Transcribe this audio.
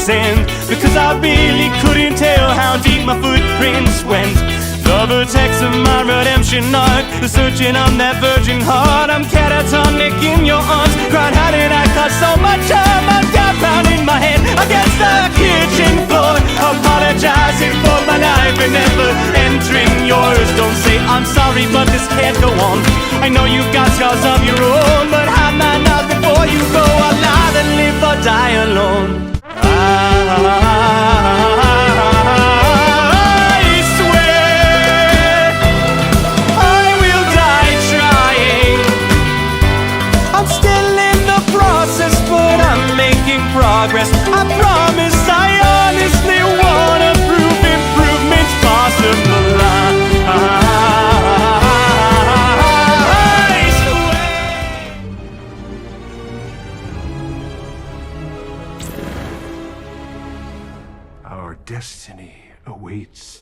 sand, because I really couldn't tell how deep my footprints went. The vertex of my redemption arc, searching on that virgin heart. I'm catatonic in your arms, crying how did I cause so much harm? I'm got pounding my head against the kitchen floor, apologizing for my life and never entering yours. Don't say I'm sorry, but this can't go on. I know you've got scars of your own, but hide my knife before you go. I'll either live or die alone. Progress. I promise I honestly wanna prove improvements possible. I swear. Our destiny awaits.